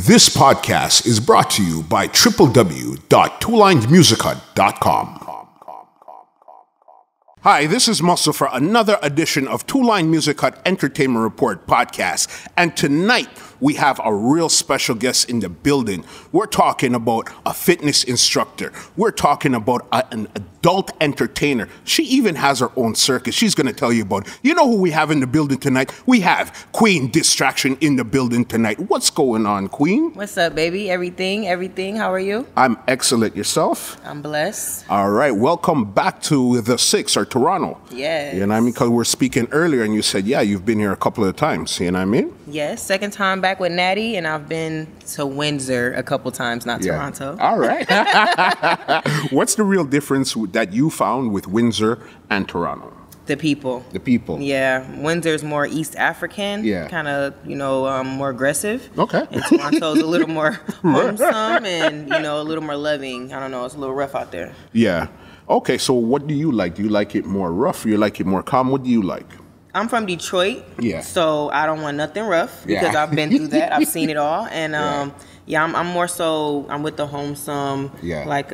This podcast is brought to you by www.twolinesmusichut.com. Hi, this is Muscle for another edition of Two Line Music Hut Entertainment Report podcast. And tonight, we have a real special guest in the building. We're talking about a fitness instructor. We're talking about an adult entertainer. She even has her own circus. She's going to tell you about it. You know who we have in the building tonight? We have Queen Distraxtion in the building tonight. What's going on, Queen? What's up, baby? Everything. How are you? I'm excellent. Yourself? I'm blessed. All right. Welcome back to the 6 or Toronto. Yes. You know what I mean? Because we're speaking earlier and you said, yeah, you've been here a couple of times. You know what I mean? Yes. Second time back with Natty, and I've been to Windsor a couple times, not Toronto. All right. What's the real difference that you found with Windsor and Toronto? The people. The people. Yeah. Windsor's more East African. Yeah. Kind of, more aggressive. Okay. And Toronto's a little more wholesome and, a little more loving. I don't know. It's a little rough out there. Yeah. Okay. So what do you like? Do you like it more rough? Or you like it more calm? What do you like? I'm from Detroit. Yeah. So I don't want nothing rough because I've been through that. I've seen it all. And, I'm more so, I'm with the wholesome. Yeah. Like,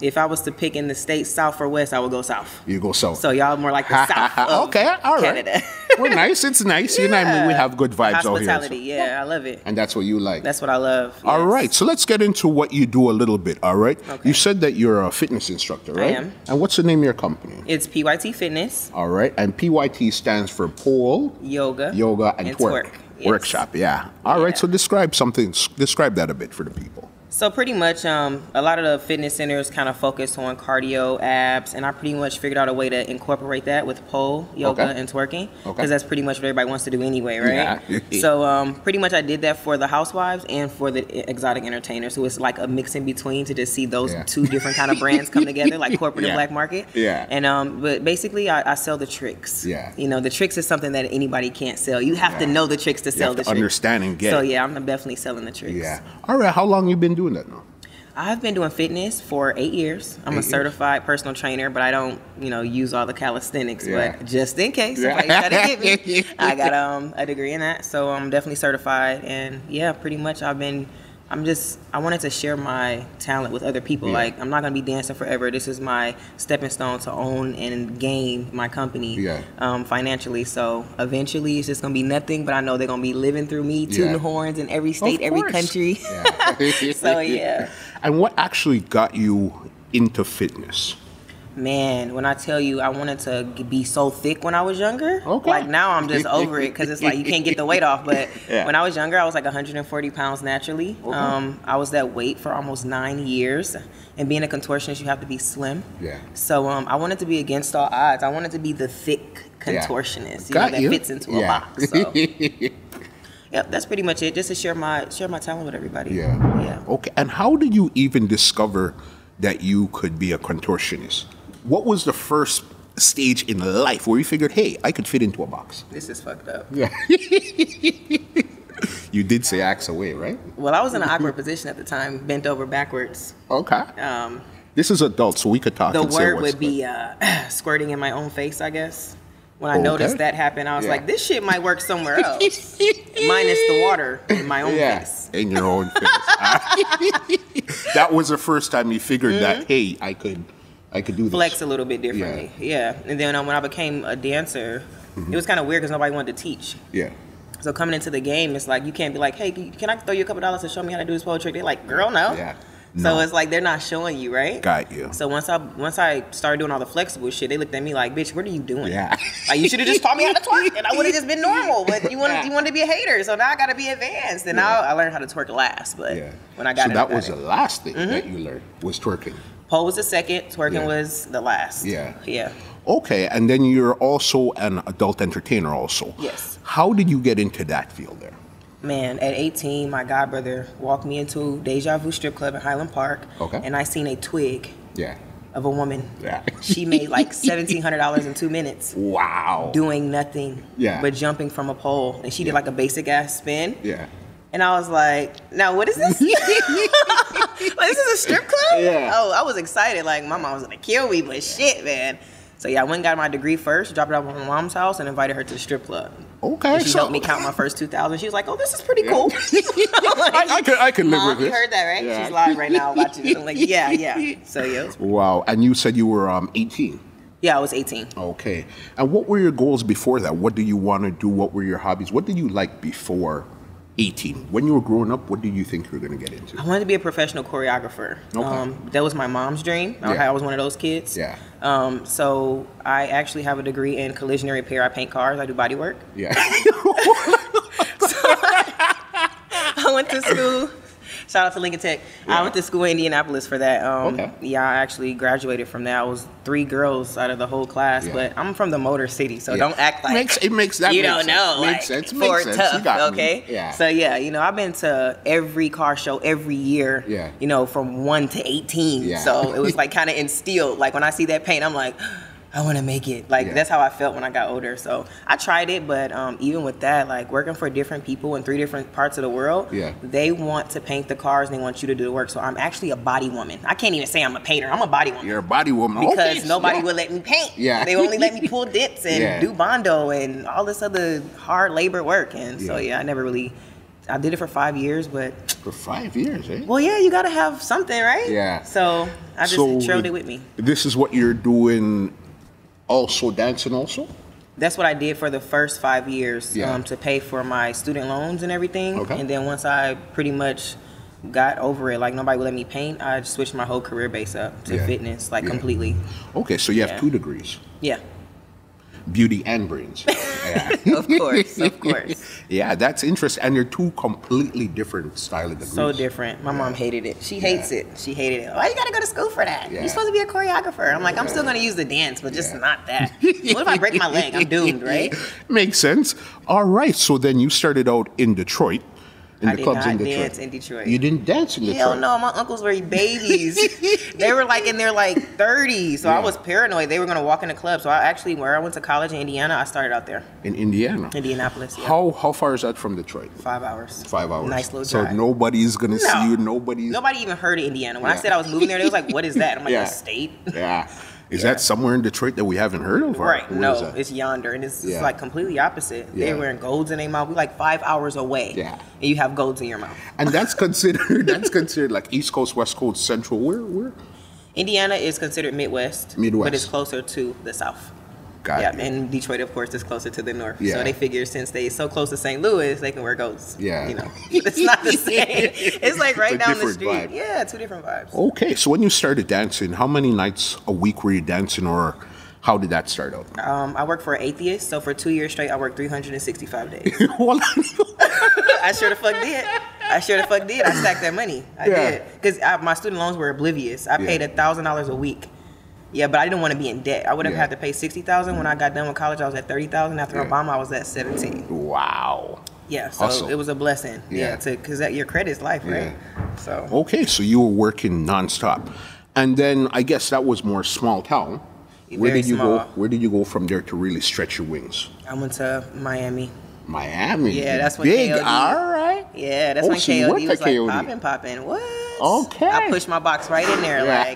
if I was to pick in the states, south or west, I would go south. You go south. So y'all more like the south of okay, all right. Canada. We're nice. It's nice. You know what I mean? We have good vibes out here. Hospitality, yeah, I love it. And that's what you like. That's what I love. Yes. All right. So let's get into what you do a little bit, all right? Okay. You said that you're a fitness instructor, right? I am. And what's the name of your company? It's PYT Fitness. All right. And PYT stands for Pole, Yoga, and Twerk. Yes. Workshop, yeah. All right. So describe that a bit for the people. So pretty much, a lot of the fitness centers kind of focus on cardio, abs, and I pretty much figured out a way to incorporate that with pole, yoga, and twerking, because that's pretty much what everybody wants to do anyway, right? Yeah. So pretty much I did that for the housewives and for the exotic entertainers. So it's like a mix in between to just see those two different kind of brands come together, like corporate and black market. Yeah. And but basically, I sell the tricks. Yeah. The tricks is something that anybody can't sell. You have to know the tricks to sell the tricks. Understand and get. So yeah, I'm definitely selling the tricks. Yeah. All right. How long you been doing that now? I've been doing fitness for 8 years. I'm a certified personal trainer, but I don't, use all the calisthenics. But just in case somebody try to get me, I got a degree in that, so I'm definitely certified. And yeah, pretty much I wanted to share my talent with other people. Yeah. Like, I'm not gonna be dancing forever. This is my stepping stone to own and gain my company financially. So eventually, it's just gonna be nothing. But I know they're gonna be living through me, tooting horns in every state, every country. Yeah. So yeah. And what actually got you into fitness? Man, when I tell you I wanted to be so thick when I was younger, okay. Like now I'm just over it because it's like you can't get the weight off. But when I was younger, I was like 140 pounds naturally. Okay. I was that weight for almost 9 years. And being a contortionist, you have to be slim. Yeah. So I wanted to be against all odds. I wanted to be the thick contortionist, that fits into a box. So. Yep, that's pretty much it. Just to share my talent with everybody. Yeah. Okay. And how did you even discover that you could be a contortionist? What was the first stage in life where you figured, hey, I could fit into a box? This is fucked up. Yeah. You did say axe away, right? Well, I was in an awkward position at the time, bent over backwards. Okay. This is adult, so we could talk. The word would be squirting in my own face, I guess. When I noticed that happen, I was like, this shit might work somewhere else. Minus the water in my own face. In your own face. That was the first time you figured that, hey, I could do this. Flex a little bit differently. Yeah. And then when I became a dancer, it was kind of weird because nobody wanted to teach. Yeah. So coming into the game, it's like, you can't be like, hey, can I throw you a couple dollars to show me how to do this pole trick? They're like, girl, no. Yeah. So it's like they're not showing you, right? Got you. So once I started doing all the flexible shit, they looked at me like, bitch, what are you doing? Yeah. Like, you should have just taught me how to twerk and I would have just been normal. But you wanted to be a hater, so now I got to be advanced. And now I learned how to twerk last. But when I got so that was the last thing that you learned was twerking. Pole was the second, twerking was the last. Yeah. Yeah. Okay, and then you're also an adult entertainer also. Yes. How did you get into that field there? Man, at 18, my godbrother walked me into Deja Vu Strip Club in Highland Park. Okay. And I seen a twig of a woman. Yeah. She made like $1,700 in 2 minutes. Wow. Doing nothing but jumping from a pole. And she did like a basic ass spin. Yeah. And I was like, now what is this? Like, this is a strip club? Yeah. Oh, I was excited. Like, my mom was going to kill me, but shit, man. So yeah, I went and got my degree first, dropped it off at my mom's house, and invited her to the strip club. Okay. And she helped me count my first 2,000. She was like, "Oh, this is pretty cool." Like, I can live Mom, with this. you heard that, right? Yeah. She's live right now watching it. I'm like, yeah. So yeah. Wow. And you said you were 18. Yeah, I was 18. Okay. And what were your goals before that? What do you want to do? What were your hobbies? What did you like before 18? When you were growing up, what did you think you were going to get into? I wanted to be a professional choreographer. Okay. That was my mom's dream. I was one of those kids. Yeah. So I actually have a degree in collision and repair. I paint cars. I do body work. Yeah. I went to school. Shout out to Lincoln Tech. Yeah. I went to school in Indianapolis for that. Okay. Yeah, I actually graduated from that. I was 3 girls out of the whole class, but I'm from the Motor City, so don't act like it makes that you makes don't sense. know. Makes sense. Fort Makes sense. Tough, You got okay? me. Yeah. So yeah, I've been to every car show every year. Yeah. From 1 to 18. Yeah. So it was like kind of instilled. Like when I see that paint, I'm like, I want to make it. Like that's how I felt when I got older. So I tried it, but even with that, like working for different people in 3 different parts of the world, they want to paint the cars and they want you to do the work. So I'm actually a body woman. I can't even say I'm a painter. I'm a body woman. You're a body woman. Because nobody would let me paint. Yeah. They only let me pull dents and do bondo and all this other hard labor work. And so I did it for 5 years, but for 5 years, eh? Well, yeah, you got to have something, right? Yeah. So I just trailed it with me. This is what you're doing. Also dancing also? That's what I did for the first 5 years to pay for my student loans and everything. Okay. And then once I pretty much got over it, like nobody would let me paint, I switched my whole career base up to fitness, like completely. Okay, so you have 2 degrees. Yeah. Beauty and brains. Of course. Yeah, that's interesting. And they're 2 completely different style of degrees. So different. My mom hated it. She hates it. She hated it. Why you gotta go to school for that? You're supposed to be a choreographer. I'm like, I'm still gonna use the dance, but just not that. What if I break my leg? I'm doomed, right? Makes sense. All right. So then you started out in Detroit. I did not dance in Detroit. You didn't dance in Detroit? Hell no, my uncles were babies. They were like in their like 30s, so I was paranoid. They were gonna walk in the club. So where I went to college in Indiana, I started out there. In Indiana? Indianapolis, yeah. How far is that from Detroit? 5 hours. 5 hours. Nice little drive. So nobody's gonna see you, Nobody even heard of Indiana. When I said I was moving there, they was like, what is that? I'm like, a state? Yeah. Is that somewhere in Detroit that we haven't heard of? Right. No, it's yonder. And it's like completely opposite. Yeah. They're wearing golds in their mouth. We're like 5 hours away. Yeah. And you have golds in your mouth. And that's considered like East Coast, West Coast, Central. Where? Indiana is considered Midwest. But it's closer to the South. Got it. And Detroit, of course, is closer to the north. Yeah. So they figure since they're so close to St. Louis, they can wear golds. Yeah. It's not the same. It's like right down the street. Vibe. Yeah, 2 different vibes. Okay, so when you started dancing, how many nights a week were you dancing, or how did that start out? I worked for an atheist, so for 2 years straight, I worked 365 days. I sure the fuck did. I stacked that money. I did. Because my student loans were oblivious. I paid $1,000 a week. Yeah, but I didn't want to be in debt. I would have had to pay $60,000 when I got done with college. I was at $30,000. After Obama, I was at $17,000. Wow. Yeah, so it was a blessing. Yeah, because your credit's life, right? So okay, so you were working nonstop, and then I guess that was more small town. Where did you go? Where did you go from there to really stretch your wings? I went to Miami. Miami. Yeah, that's when big. KOD. All right. Yeah, that's when KOD was like popping. What? Okay. I pushed my box right in there. Like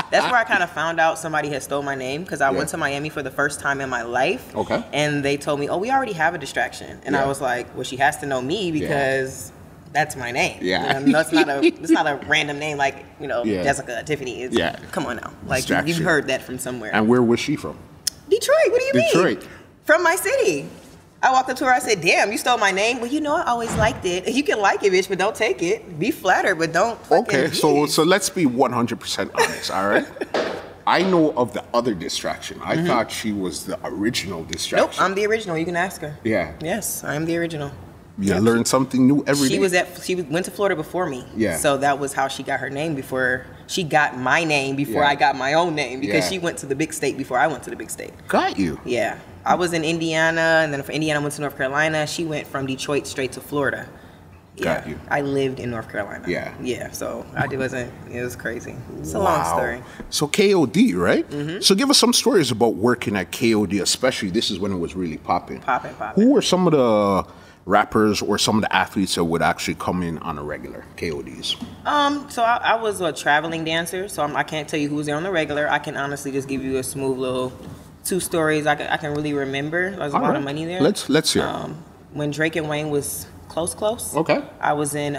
that's where I kind of found out somebody had stole my name because I went to Miami for the first time in my life. Okay. And they told me, "Oh, we already have a distraction," and I was like, "Well, she has to know me because." That's my name. Yeah, it's not a random name like Jessica, Tiffany. It's, come on now, like you've heard that from somewhere. And where was she from? Detroit. What do you mean? Detroit. From my city. I walked up to her. I said, "Damn, you stole my name." Well, I always liked it. You can like it, bitch, but don't take it. Be flattered, but don't. Okay, so let's be 100% honest. All right. I know of the other distraction. I thought she was the original distraction. Nope, I'm the original. You can ask her. Yeah. Yes, I am the original. You learn something new every day. She went to Florida before me. Yeah. So that was how she got her name before she got my name before I got my own name because she went to the big state before I went to the big state. Got you. Yeah. I was in Indiana, and then from Indiana I went to North Carolina. She went from Detroit straight to Florida. Got you. I lived in North Carolina. Yeah. Yeah. So it was crazy. It's a long story. So KOD, right? So give us some stories about working at KOD, especially this is when it was really popping. Popping. Who were some of the rappers or some of the athletes that would actually come in on a regular KODs? So I was a traveling dancer, so I can't tell you who was there on the regular. I can honestly just give you a smooth little 2 stories I can really remember. There's a lot of money there. Let's hear. When Drake and Wayne was close. Okay. I was in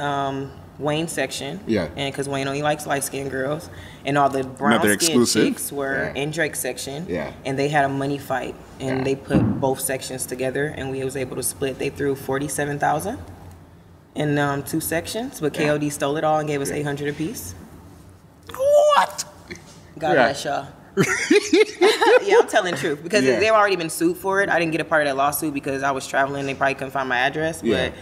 Wayne's section. Yeah. And because Wayne only likes light-skinned girls, and all the brown-skinned chicks were in Drake's section. Yeah. And they had a money fight, and they put both sections together, and we was able to split. They threw $47,000 in 2 sections, but KOD stole it all and gave us $800 apiece. What? God bless y'all. Yeah, I'm telling the truth because they've already been sued for it. I didn't get a part of that lawsuit because I was traveling. They probably couldn't find my address, but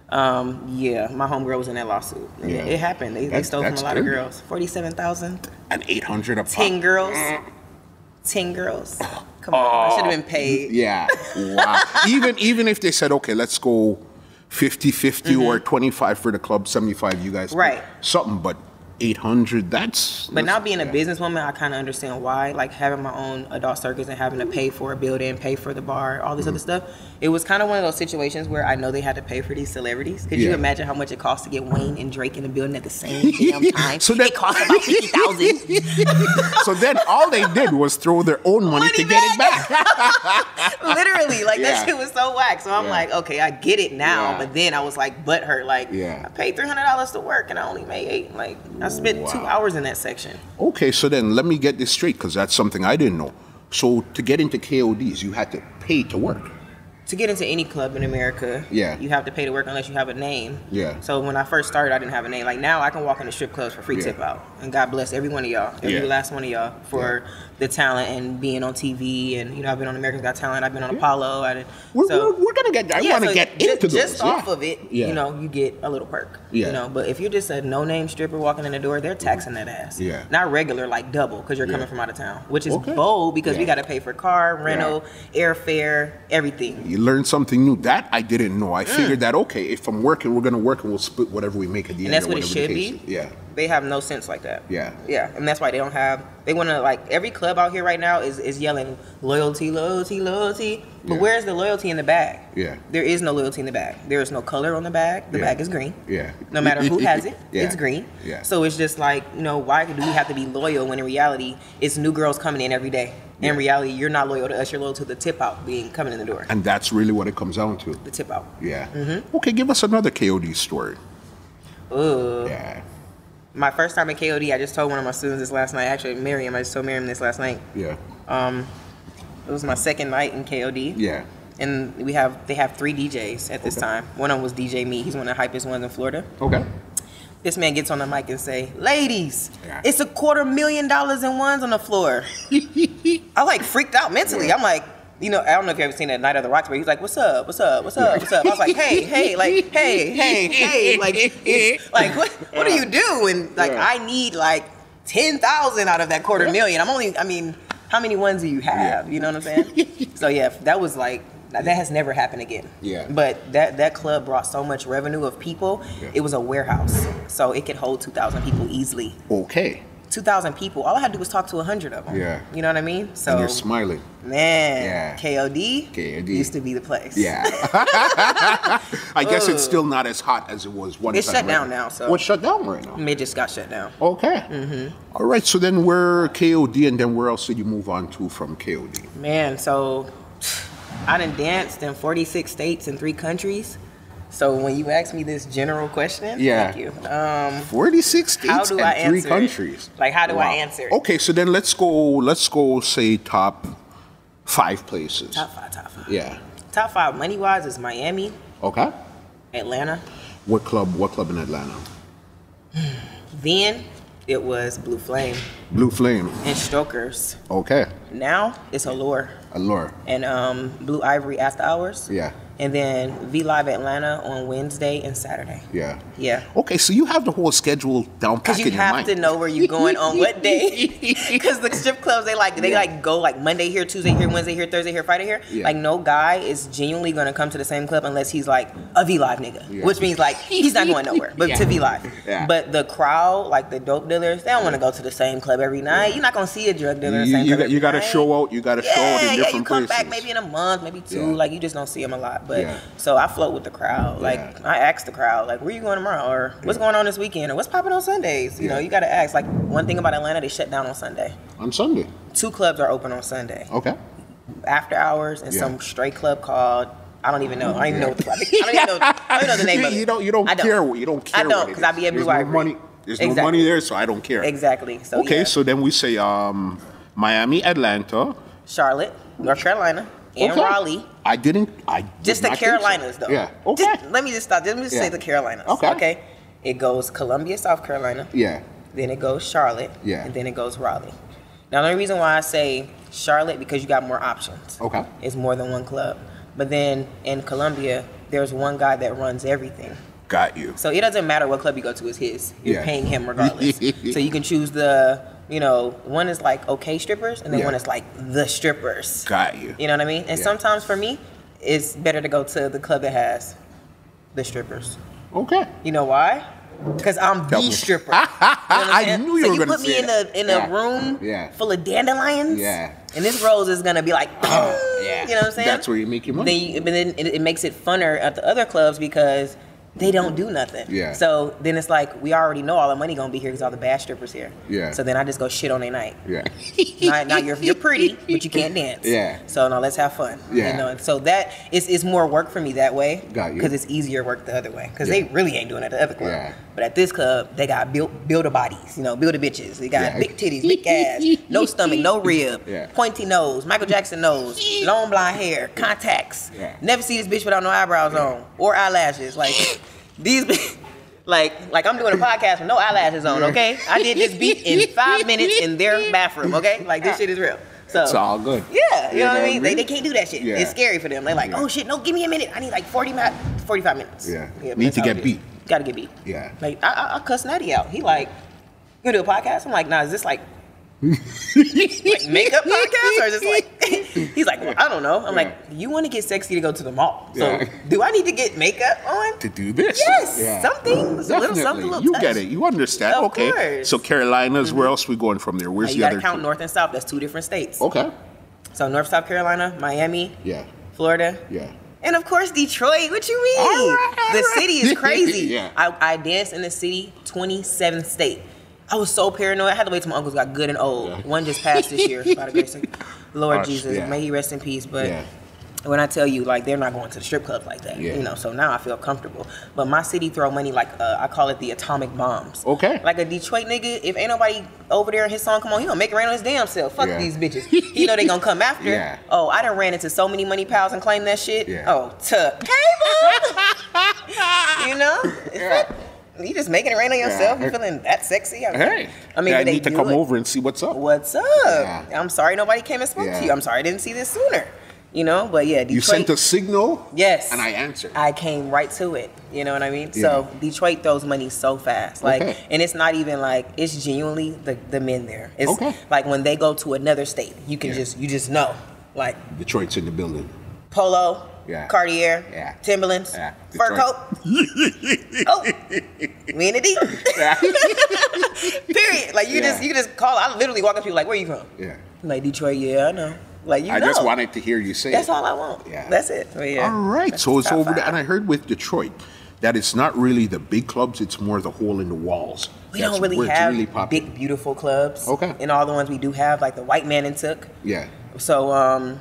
my homegirl was in that lawsuit. Yeah. It happened. They stole from a lot of girls. 47,000 and 800 a pop. 10 girls. 10 girls. Come on, I should have been paid. Yeah. Wow. even if they said, okay, let's go 50-50 or 25 for the club, 75 you guys. Right. Something, but 800, that's... But now being a businesswoman, I kind of understand why. Like having my own adult circus and having to pay for a building, pay for the bar, all this other stuff. It was kind of one of those situations where I know they had to pay for these celebrities. Could you imagine how much it costs to get Wayne and Drake in the building at the same damn time? So it cost about $50,000. So then all they did was throw their own money to get it back. Literally, like that shit was so whack. So I'm like, okay, I get it now. But then I was like, butthurt. Like, I paid $300 to work and I only made $8. Like, I spent 2 hours in that section. Okay, so then let me get this straight because that's something I didn't know. So to get into KODs, you had to pay to work. To get into any club in America, you have to pay to work unless you have a name. Yeah. So when I first started, I didn't have a name. Like now, I can walk into strip clubs for free tip out, and God bless every one of y'all, every last one of y'all for the talent and being on TV. And I've been on America's Got Talent. I've been on Apollo. We're gonna get. I want to get into just those. Off of it, you get a little perk. Yeah. But if you're just a no-name stripper walking in the door, they're taxing that ass. Yeah. Not regular, like double, because you're coming from out of town, which is bold because we got to pay for car rental, airfare, everything. You learn something new. That I didn't know. I figured that, okay, if I'm working, we're going to work and we'll split whatever we make at the end. And that's what it should be. Yeah. They have no sense like that. Yeah. Yeah. And that's why they want to, like, every club out here right now is yelling loyalty, loyalty, loyalty. But where's the loyalty in the bag? Yeah. There is no loyalty in the bag. There is no color on the bag. The bag is green. Yeah. No matter who has it, it's green. Yeah. So it's just like, why do we have to be loyal when in reality, it's new girls coming in every day? In reality, you're not loyal to us. You're loyal to the tip out being coming in the door. And that's really what it comes down to. The tip out. Yeah. Okay, give us another KOD story. Yeah. My first time at KOD, I just told one of my students this last night. Actually, Miriam, I just told Miriam this last night. Yeah. It was my second night in KOD. Yeah. And they have 3 DJs at this time. One of them was DJ Me. He's one of the hypest ones in Florida. Okay. This man gets on the mic and say, "Ladies, it's $250,000 in ones on the floor." I like freaked out mentally. I'm like, I don't know if you ever seen that Night of the Rocks, but he's like, "What's up? What's up? What's up? What's up?" I was like, "Hey, like, hey, like, what are you doing? Like, I need like 10,000 out of that $250,000. How many ones do you have? You know what I'm saying?" So that was like. That has never happened again. Yeah. But that club brought so much revenue of people. Yeah. It was a warehouse, so it could hold 2,000 people easily. Okay. 2,000 people. All I had to do was talk to 100 of them. Yeah. You know what I mean? So. And you're smiling. Man. Yeah. KOD used to be the place. Yeah. I guess it's still not as hot as it was one time. It's shut down now. So. What's shut down right now? It just got shut down. Okay. All right. So then we're KOD, and then where else did you move on to from KOD? Man, so. I done danced in 46 states and 3 countries. So when you ask me this general question, thank you. 46 states and 3 countries. Like, how do I answer it? Okay, so then let's go say top 5 places. Top 5. Yeah. Top 5 money-wise is Miami. Okay. Atlanta. What club in Atlanta? Then it was Blue Flame. Blue Flame. And Strokers. Okay. Now it's Allure. Allure. And Blue Ivory After Hours. Yeah. And then V Live Atlanta on Wednesday and Saturday. Yeah. Yeah. Okay, so you have the whole schedule down pat in your mind. Because you have to know where you're going on what day. Because the strip clubs, they go like Monday here, Tuesday here, Wednesday here, Thursday here, Friday here. Yeah. Like no guy is genuinely going to come to the same club unless he's like a V Live nigga. Yeah. Which means like he's not going nowhere, but to V Live. Yeah. But the crowd, like the dope dealers, they don't want to go to the same club every night. You're not going to see a drug dealer in the same club every night. You got to show out. You got to show out in different places. You come back maybe in a month, maybe 2. Like you just don't see them a lot. But so I float with the crowd. Like I ask the crowd, like, where you going tomorrow? Or what's going on this weekend? Or what's popping on Sundays? You know, you got to ask. Like one thing about Atlanta, they shut down on Sunday. On Sunday? 2 clubs are open on Sunday. Okay. after hours and some straight club called. I don't even know. I don't even know. I don't even know the name of it. You don't care. You don't care. I don't, because I be everywhere. There's no money there, so I don't care. Exactly. So okay, so then we say Miami, Atlanta, Charlotte, North Carolina, and Raleigh. Just the Carolinas, though. Yeah. Okay. Let me just stop. Let me just say the Carolinas. Okay. It goes Columbia, South Carolina. Yeah. Then it goes Charlotte. Yeah. And then it goes Raleigh. Now, the only reason why I say Charlotte, because you got more options. Okay. It's more than one club. But then in Columbia, there's one guy that runs everything. Got you. So it doesn't matter what club you go to, it's his. You're paying him regardless. So you can choose one is like okay strippers, and then one is like the strippers. Got you. You know what I mean? And sometimes for me, it's better to go to the club that has the strippers. Okay. You know why? Because I'm the stripper. You know I knew you were going to say that. So you put me in a room full of dandelions. Yeah. And this rose is going to be like, yeah. You know what I'm saying? That's where you make your money. But then it makes it funner at the other clubs because they don't do nothing. Yeah. So then it's like, we already know all the money going to be here because all the bad strippers here. Yeah. So then I just go shit on their night. Yeah. Now you're pretty, but you can't dance. Yeah. So now let's have fun. Yeah. You know, so that is more work for me that way. Got you. Because it's easier work the other way. Because they really ain't doing it at the other club. Yeah. But at this club, they got builder bodies, builder bitches. They got big titties, big ass, no stomach, no rib, pointy nose, Michael Jackson nose, long blonde hair, contacts. Yeah. Never see this bitch without no eyebrows on or eyelashes. Like these, like I'm doing a podcast with no eyelashes on. Okay, I did this beat in 5 minutes in their bathroom. Okay, like this shit is real. So it's all good. Yeah, you know what I mean? They can't do that shit. Yeah. It's scary for them. They're like, oh shit, no, give me a minute. I need like 45 minutes. Yeah. Need to get beat. Gotta get beat. Yeah. Like I cuss Natty out. He like, you gonna do a podcast? I'm like, nah, is this like makeup podcast or is this like he's like, well, I don't know. I'm like, you want to get sexy to go to the mall. So do I need to get makeup on? To do this? Yes. Something. A little something, a little you touch. get it. You understand. Of okay. course. So Carolinas, where else we going from there? Where's you the other gotta count two? North and South. That's 2 different states. Okay. So North, South Carolina, Miami, Florida. Yeah. And of course, Detroit. What you mean? All right. The city is crazy. Yeah. I danced in the city, 27th state. I was so paranoid. I had to wait till my uncles got good and old. Yeah. One just passed this year, by the grace of Lord Jesus. May he rest in peace. But when I tell you, like, they're not going to the strip clubs like that. So now I feel comfortable. But my city throw money like, I call it the atomic bombs. Okay. Like a Detroit nigga, if ain't nobody over there and his song come on, he gonna make it rain on his damn self. Fuck these bitches. He know they gonna come after. Yeah. Oh, I done ran into so many money pals and claimed that shit. Yeah. Oh, cable. You just making it rain on yourself. You feeling that sexy? I need to come over and see what's up. What's up? Yeah. I'm sorry nobody came and spoke to you. I'm sorry I didn't see this sooner. But Detroit. You sent a signal? Yes. And I answered. I came right to it. You know what I mean? Yeah. So Detroit throws money so fast. And it's not even like, it's genuinely the men there. It's like when they go to another state, you can you just know. Like Detroit's in the building. Polo. Cartier, Timberlands, fur coat. Oh, we in the deep. Period. Like you just call. I literally walk up to you like, where you from? Yeah. I'm like Detroit. Yeah, I know. Like I just wanted to hear you say. That's all I want. Yeah. That's it. So, all right. So it's over there, and I heard with Detroit that it's not really the big clubs; it's more the hole in the walls. We don't really have big, beautiful clubs. Okay. And all the ones we do have, like the White Man and Took. Yeah. So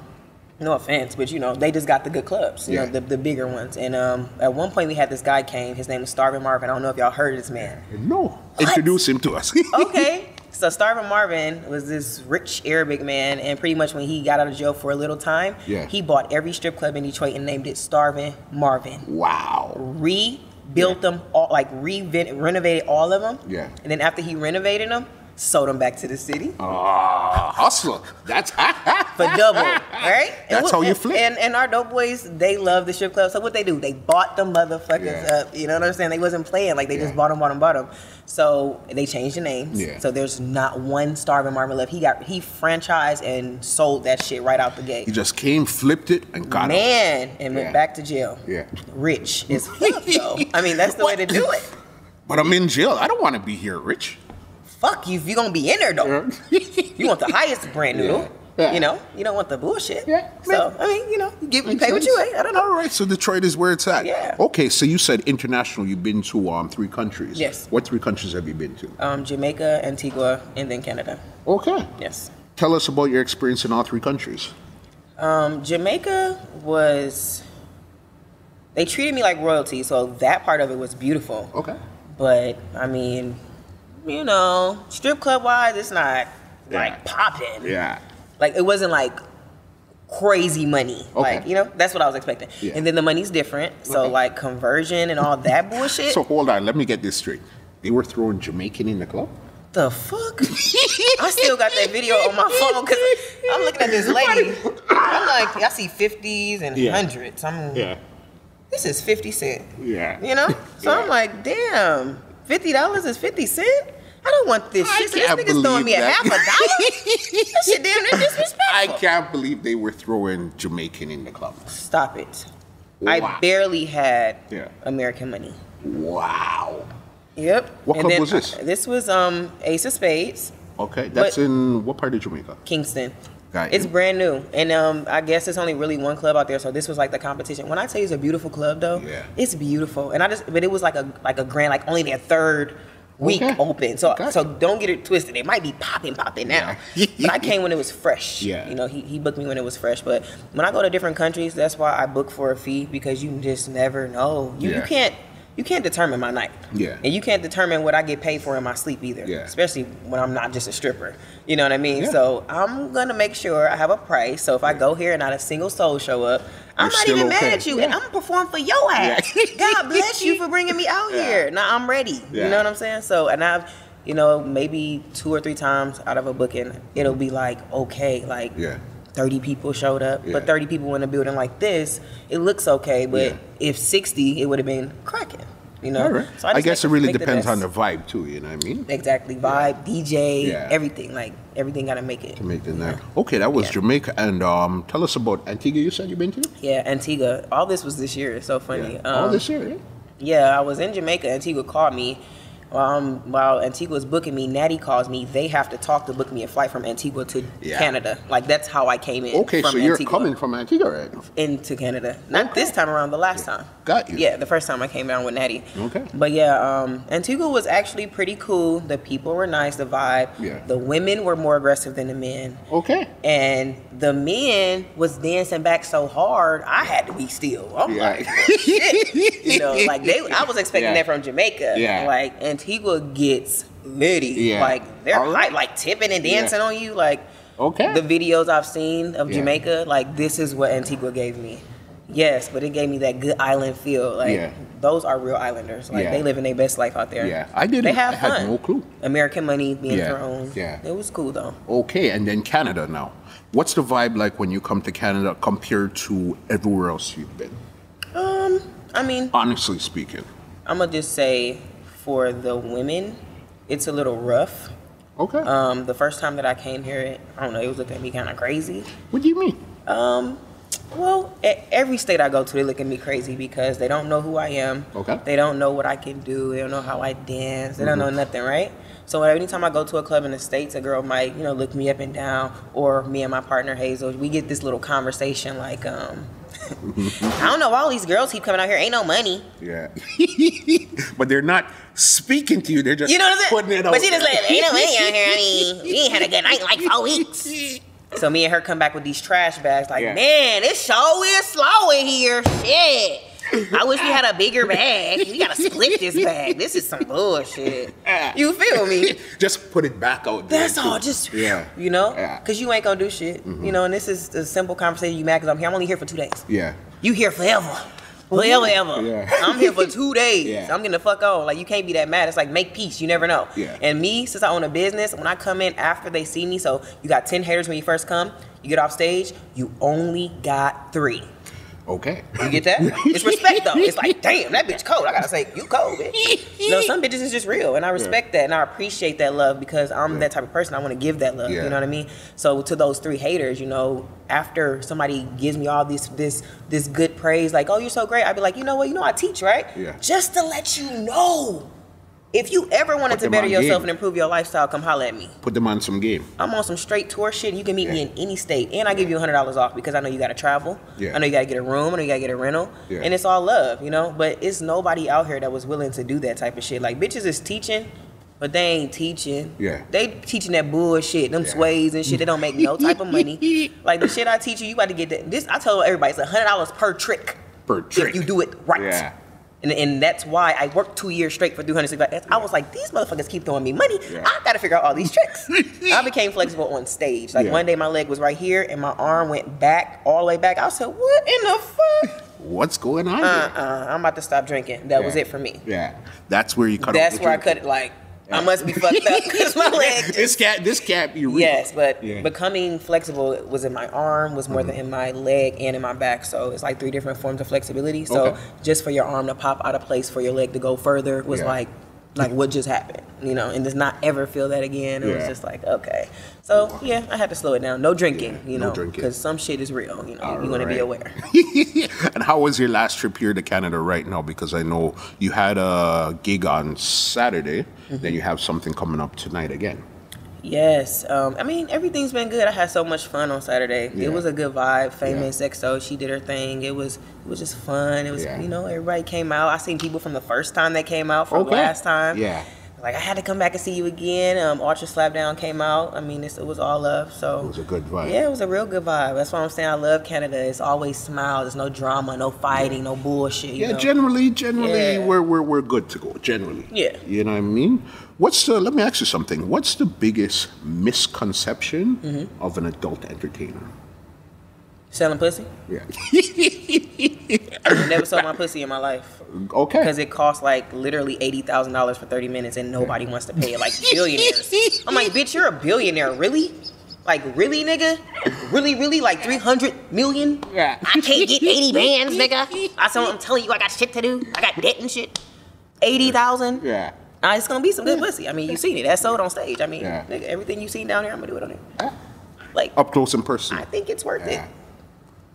no offense, but they just got the good clubs, you know, the bigger ones. And at one point we had this guy came, his name was Starvin Marvin. I don't know if y'all heard of this man. No. What? Introduce him to us. Okay. So Starvin Marvin was this rich Arabic man, and pretty much when he got out of jail for a little time, he bought every strip club in Detroit and named it Starvin Marvin. Wow. Rebuilt them all, like renovated all of them. Yeah. And then after he renovated them, sold them back to the city. Hustler. That's for double, right? That's how you flip. And our dope boys, they love the strip club. So what they do? They bought them motherfuckers up. You know what I'm saying? They wasn't playing. Like they just bought them. So they changed the names. Yeah. So there's not one Starvin Marvin left. He franchised and sold that shit right out the gate. He just came, flipped it, and got it. And went back to jail. Yeah. Rich as fuck though. I mean, that's the way to do it. But I'm in jail. I don't want to be here rich. Fuck you if you're gonna be in there though. You want the highest brand noodle. Yeah. You don't want the bullshit. Yeah. So I mean, you pay what you weigh. I don't know. All right. So Detroit is where it's at. Yeah. Okay. So you said international. You've been to 3 countries. Yes. What 3 countries have you been to? Jamaica, Antigua, and then Canada. Okay. Yes. Tell us about your experience in all 3 countries. Jamaica was, they treated me like royalty, so that part of it was beautiful. Okay. But, I mean, you know, strip club wise, it's not like popping. Yeah. Like, it wasn't like crazy money. Okay. Like, you know, that's what I was expecting. Yeah. And then the money's different. So, like, conversion and all that bullshit. So, hold on. Let me get this straight. They were throwing Jamaican in the club? The fuck? I still got that video on my phone because I'm looking at this lady. I'm like, I see 50s and 100s. This is 50 cents. Yeah. You know? So I'm like, damn, $50 is 50 cents? I don't want this shit. So this nigga's throwing me a half $1? That shit damn near disrespectful. I can't believe they were throwing Jamaican in the club. Stop it. Wow. I barely had American money. Wow. Yep. What club was this? This was Ace of Spades. Okay. That's in what part of Jamaica? Kingston. Got It's you. brand new. And I guess there's only really one club out there, so this was like the competition. When I tell you it's a beautiful club though, it's beautiful. And but it was like a grand, like only their third week open. So so don't get it twisted. It might be popping now. But I came when it was fresh. Yeah. You know, he booked me when it was fresh. But when I go to different countries, that's why I book for a fee, because you just never know. You can't determine my night. Yeah. And you can't determine what I get paid for in my sleep either. Yeah. Especially when I'm not just a stripper. You know what I mean? Yeah. So I'm gonna make sure I have a price. So if I go here and not a single soul show up, I'm not even mad at you. And I'm gonna perform for your ass. God bless you for bringing me out here. Now I'm ready. You know what I'm saying? So, and I've, you know, maybe 2 or 3 times out of a booking, it'll be like, okay, like 30 people showed up, but 30 people in a building like this, it looks okay, but if 60, it would have been cracking, you know? Right. So I guess it really depends on the vibe too, you know what I mean? Exactly, vibe, DJ, everything, like everything gotta make it. To make the night. Okay, that was Jamaica, and tell us about Antigua, you said you've been to? Yeah, Antigua. All this was this year, it's so funny. All this year, Yeah, I was in Jamaica, Antigua called me. While Antigua's booking me, Natty calls me. They have to talk to book me a flight from Antigua to Canada. Like, that's how I came in. Okay, so you're coming from Antigua, right? Into Canada. Not this time around, the last time. Got you. Yeah, the first time I came down with Natty. Okay. But yeah, Antigua was actually pretty cool. The people were nice, the vibe. Yeah. The women were more aggressive than the men. Okay. And the men was dancing back so hard, I had to be still. I'm like, oh, shit. You know, like I was expecting that from Jamaica. Yeah. Like, Antigua gets litty. Yeah. Like, they're like tipping and dancing on you. Like, the videos I've seen of Jamaica, like, this is what Antigua gave me. Yes, but it gave me that good island feel. Like, those are real islanders. Like, they living their best life out there. Yeah, I didn't. They have fun. I had no clue. American money being thrown. Yeah. It was cool, though. Okay, and then Canada now. What's the vibe like when you come to Canada compared to everywhere else you've been? I mean, honestly speaking, I'm gonna just say for the women, it's a little rough. Okay. The first time that I came here, I don't know, it was looking at me kind of crazy. What do you mean? Well, every state I go to, they look at me crazy because they don't know who I am. Okay. They don't know what I can do. They don't know how I dance. They don't know nothing, right? So anytime I go to a club in the States, a girl might, you know, look me up and down, or me and my partner Hazel, we get this little conversation like, I don't know, all these girls keep coming out here, ain't no money. Yeah. But they're not speaking to you, they're just, you know what I'm saying? Putting it out. But she just like, ain't no money out here. I mean, we ain't had a good night in like 4 weeks. So me and her come back with these trash bags like, man, this show is slow in here. Shit. I wish we had a bigger bag. We gotta split this bag. This is some bullshit. You feel me? Just put it back out there. That's all. Just, you know? Because you ain't gonna do shit. You know, and this is a simple conversation. You mad because I'm here. I'm only here for 2 days. Yeah. You here forever. Forever, ever. Yeah. I'm here for 2 days. Yeah. I'm getting the fuck on. Like, you can't be that mad. It's like, make peace. You never know. Yeah. And me, since I own a business, when I come in after they see me, so you got 10 haters when you first come, you get off stage, you only got 3. Okay. You get that? It's respect, though. It's like, damn, that bitch cold. I gotta say, you cold, bitch. You know, some bitches is just real, and I respect that, and I appreciate that love because I'm that type of person. I want to give that love. You know what I mean? So to those 3 haters, you know, after somebody gives me all this good praise, like, oh, you're so great, I'd be like, you know what? You know I teach, right? Yeah. Just to let you know. If you ever wanted to better yourself and improve your lifestyle, come holler at me. Put them on some game. I'm on some straight tour shit. You can meet me in any state. And I give you $100 off because I know you got to travel. Yeah. I know you got to get a room. I know you got to get a rental. Yeah. And it's all love, you know? But it's nobody out here that was willing to do that type of shit. Like, bitches is teaching But they ain't teaching. Yeah. They teaching that bullshit, them sways and shit. They don't make no type of money. Like the shit I teach you, you got to get that. This I tell everybody, it's $100 per trick. Per trick. If you do it right. Yeah. And that's why I worked 2 years straight for 365. I was like, these motherfuckers keep throwing me money. Yeah. I got to figure out all these tricks. I became flexible on stage. Like one day my leg was right here and my arm went back, all the way back. I said, what in the fuck? What's going on here? I'm about to stop drinking. That was it for me. Yeah. That's where you cut That's where I cut it. Like, I must be fucked up because my leg. This can't be real. Yes, but becoming flexible was in my arm, was more than in my leg and in my back. So it's like 3 different forms of flexibility. So just for your arm to pop out of place, for your leg to go further, was like what just happened, you know, and does not ever feel that again. It was just like, okay. So I had to slow it down. No drinking, you know, because some shit is real. You know, you want to be aware. And how was your last trip here to Canada right now? Because I know you had a gig on Saturday, then you have something coming up tonight again. Yes. I mean, everything's been good. I had so much fun on Saturday. It was a good vibe. Famous XO, she did her thing. It was just fun. It was, you know, everybody came out. I seen people from the first time they came out from last time. Yeah. Like, I had to come back and see you again. Ultra Slapdown came out. I mean, it was all love. So it was a good vibe. Yeah, it was a real good vibe. That's why I'm saying I love Canada. It's always smiles. There's no drama, no fighting, no bullshit. You know? Generally, we're good to go. Generally. Yeah. You know what I mean? Let me ask you something. What's the biggest misconception of an adult entertainer? Selling pussy? Yeah. I never sold my pussy in my life. Okay. Because it costs like literally $80,000 for 30 minutes and nobody wants to pay it, like billionaires. I'm like, bitch, you're a billionaire, really? Like, really, nigga? Really? Like 300 million? Yeah. I can't get 80 bands, nigga. I'm telling you, I got shit to do. I got debt and shit. 80,000? Yeah. It's gonna be some good pussy. I mean, you seen it. That's sold on stage. I mean, nigga, everything you seen down there, I'm gonna do it on there. Like, up close and personal. I think it's worth it.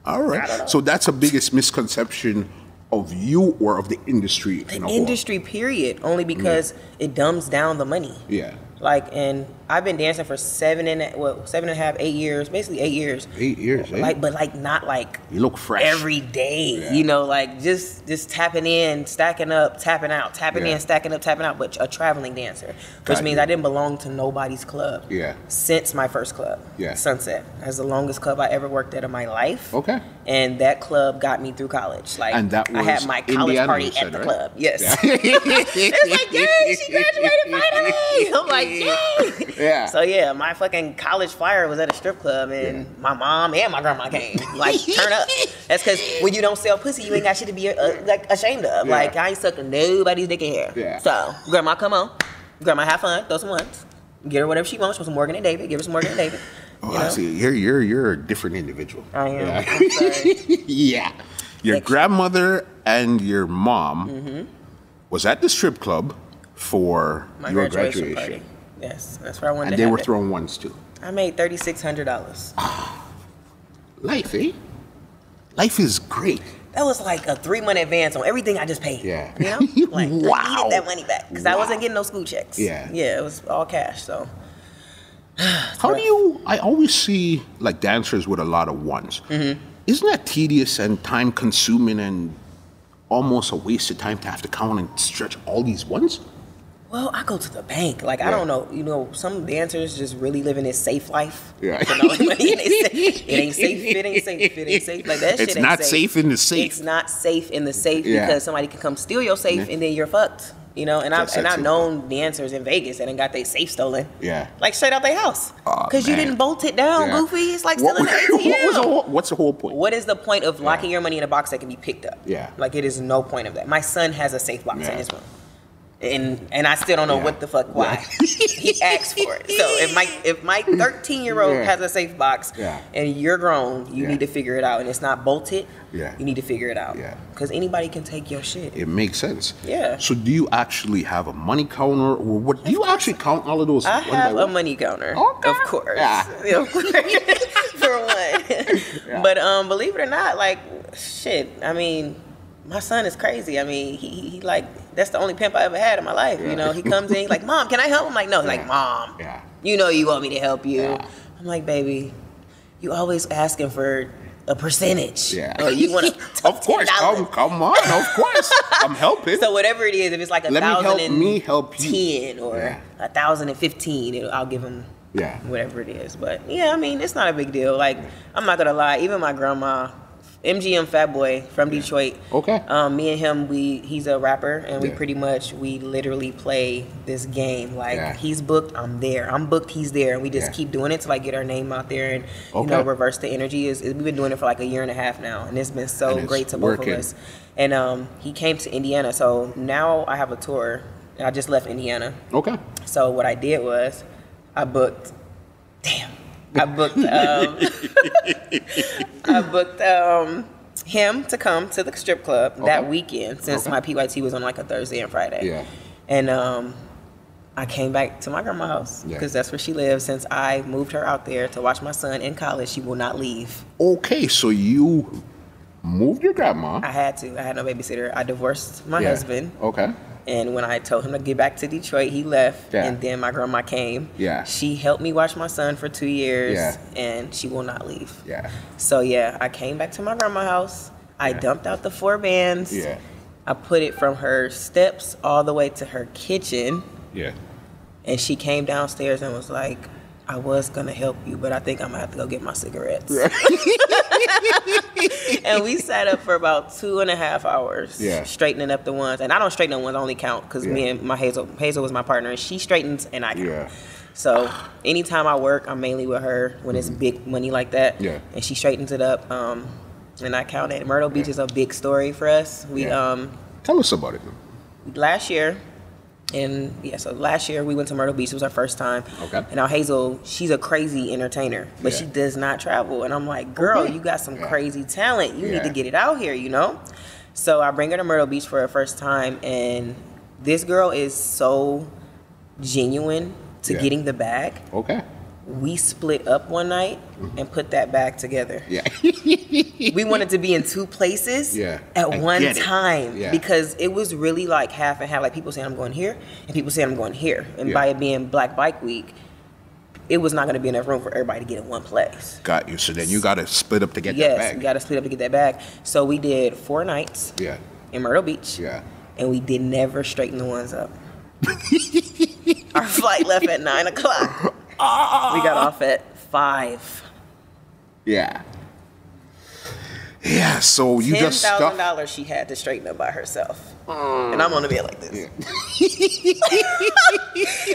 All right. So that's the biggest misconception of you or of the industry in a whole. Industry, period. Only because it dumbs down the money. Yeah. Like, and I've been dancing for 7.5, 8 years, basically 8 years. 8 years, Like, but like not like you look fresh every day. You know, like just tapping in, stacking up, tapping out, tapping in, stacking up, tapping out. But a traveling dancer, which means I didn't belong to nobody's club. Yeah. Since my first club. Yeah. Sunset. That's the longest club I ever worked at in my life. Okay. And that club got me through college. Like, and that was I had my college Indiana, party at the club. Yes. It's like, yay, she graduated finally. I'm like, yay. Yeah. So my fucking college flyer was at a strip club, and my mom and my grandma came. Like, turn up. That's because when you don't sell pussy, you ain't got shit to be like ashamed of. Like, I ain't sucking nobody's dick in here. Yeah. So grandma, come on. Grandma, have fun. Throw some ones. Get her whatever she wants. She wants some Morgan and David. Give her some Morgan and David. Oh, I see. You're a different individual. I am. Yeah. I'm sorry. Yeah. Your grandmother and your mom was at the strip club for your graduation party. Yes, that's where I wanted to And they were throwing ones too. I made $3,600. Life, eh? Life is great. That was like a 3-month advance on everything I just paid. Yeah. You know? Like, I needed that money back because I wasn't getting no school checks. Yeah. Yeah, it was all cash, so. How do you, I always see like dancers with a lot of ones. Isn't that tedious and time consuming and almost a waste of time to have to count and stretch all these ones? Well, I go to the bank. Like, I don't know. You know, some dancers just really living this safe life. Yeah. It ain't safe. It ain't safe. Like, that shit it's ain't not safe. safe in the safe. It's not safe in the safe because somebody can come steal your safe and then you're fucked. You know, and I've known dancers in Vegas that got their safe stolen. Yeah. Like, straight out their house. Because you didn't bolt it down, goofy. It's like stealing the ATM. What's the whole point? What is the point of locking your money in a box that can be picked up? Yeah. Like, it is no point of that. My son has a safe box in his room. And I still don't know what the fuck why. He asked for it. So if my 13-year-old has a safe box and you're grown, you need to figure it out. And it's not bolted. Yeah. You need to figure it out. Yeah. Because anybody can take your shit. It makes sense. Yeah. So do you actually have a money counter, or what? Do you actually count all of those? I have a money counter. Okay. Of course. Yeah. Of course. For one. Yeah. But believe it or not, like, shit. I mean, my son is crazy. I mean, he like, that's the only pimp I ever had in my life. You know, he comes in, he's like, Mom, can I help? I'm like, no. He's like, Mom, you know you want me to help you. I'm like, baby, you always asking for a percentage. Yeah. Or you want to of course. Come on. Of course. I'm helping. So whatever it is, if it's like Let me help you. 10 or 1,015, I'll give them whatever it is. But yeah, I mean, it's not a big deal. Like, I'm not gonna lie, even my grandma, MGM Fat Boy from Detroit. Okay. Me and him, he's a rapper, and we literally play this game. Like, he's booked, I'm there. I'm booked, he's there, and we just keep doing it to like get our name out there and you know, reverse the energy. We've been doing it for like a year and a half now, and it's been so great to both of us. And he came to Indiana, so now I have a tour. I just left Indiana. Okay. So what I did was I booked him to come to the strip club that weekend, since my PYT was on like a Thursday and Friday. Yeah. And I came back to my grandma's house because that's where she lives. Since I moved her out there to watch my son in college, she will not leave. Okay, so you moved your grandma. I had to. I had no babysitter. I divorced my husband. Okay. And when I told him to get back to Detroit, he left. Yeah. And then my grandma came. Yeah. She helped me watch my son for 2 years. Yeah. And she will not leave. Yeah. So, yeah, I came back to my grandma's house. I dumped out the 4 bands. Yeah. I put it from her steps all the way to her kitchen. Yeah. And she came downstairs and was like, I was going to help you, but I think I'm going to have to go get my cigarettes. Yeah. And we sat up for about 2.5 hours straightening up the ones. And I don't straighten the ones, I only count because me and my Hazel was my partner, and she straightens and I count. Yeah. So anytime I work, I'm mainly with her when it's big money like that. Yeah. And she straightens it up. And I count it. Myrtle Beach is a big story for us. We tell us about it. Last year. And so last year we went to Myrtle Beach. It was our first time. Okay. And now Hazel, she's a crazy entertainer, but she does not travel. And I'm like, girl, you got some crazy talent. You need to get it out here, you know? So I bring her to Myrtle Beach for her first time, and this girl is so genuine to getting the bag. Okay. We split up one night and put that bag together. Yeah. We wanted to be in 2 places at one time because it was really like half and half. Like, people saying I'm going here and people saying I'm going here. And by it being Black Bike Week, it was not going to be enough room for everybody to get in one place. Got you. So then you got to split up to get that bag. Yes, we got to split up to get that bag. So we did 4 nights in Myrtle Beach. Yeah. And we did never straighten the ones up. Our flight left at 9 o'clock. We got off at 5. Yeah. Yeah, so you just $10,000 she had to straighten up by herself. And I'm on the bed like this. Yeah.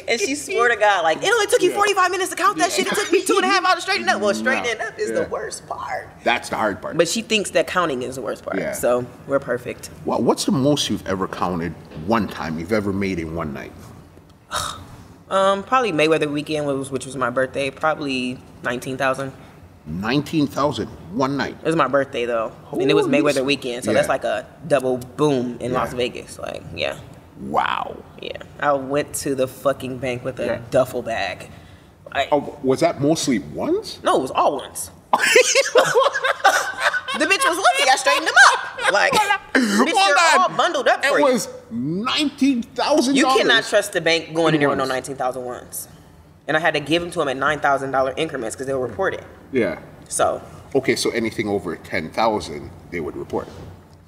And she swore to God, like, it only took you 45 minutes to count that shit. It took me 2.5 hours to straighten up. Well, straightening up is the worst part. That's the hard part. But she thinks that counting is the worst part. Yeah. So we're perfect. Well, what's the most you've ever counted one time, you've ever made in one night? Probably Mayweather weekend, which was my birthday. Probably 19,000. 19,000 one night. It was my birthday though, and it was Mayweather weekend, so that's like a double boom in Las Vegas. Like, wow. Yeah, I went to the fucking bank with a duffel bag. Was that mostly ones? No, it was all ones. The bitch was lucky I straightened them up. Like, bitch, they're all bundled up for you. It was $19,000. You cannot trust the bank going in there with no 19,000 ones. And I had to give them to them at $9,000 increments because they were reported. Yeah. So. Okay, so anything over 10,000, they would report.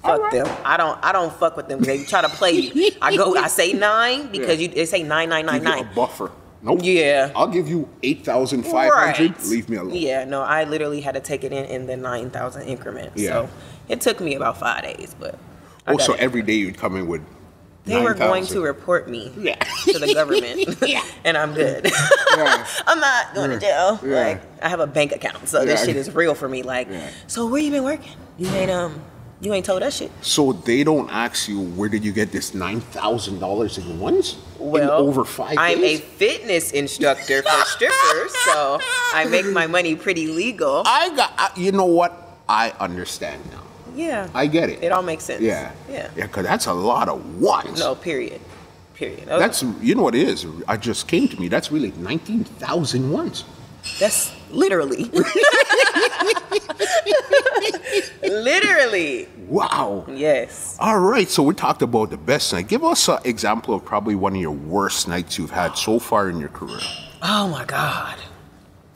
Fuck them. I don't fuck with them. They try to play you. I say 9 because they say 9999. A buffer. Nope. Yeah. I'll give you 8,500. Right. Leave me alone. Yeah. No, I literally had to take it in the 9,000 increments. Yeah. So it took me about 5 days, but. So every day you'd come in with. They 9, were going to report me to the government, and I'm good. I'm not going to jail. Yeah. Like, I have a bank account, so this shit is real for me. Like, so where you been working? You ain't told us shit. So they don't ask you where did you get this $9,000 in ones? Well, in over 5 days? I'm a fitness instructor for strippers, so I make my money pretty legal. You know what? I understand now. Yeah. I get it. It all makes sense. Yeah. Yeah. Yeah, because that's a lot of ones. No, period. That's, you know what it is? I just came to me. That's really 19,000 ones. That's literally. Literally. Wow. Yes. All right. So we talked about the best night. Give us an example of probably one of your worst nights you've had so far in your career. Oh, my God.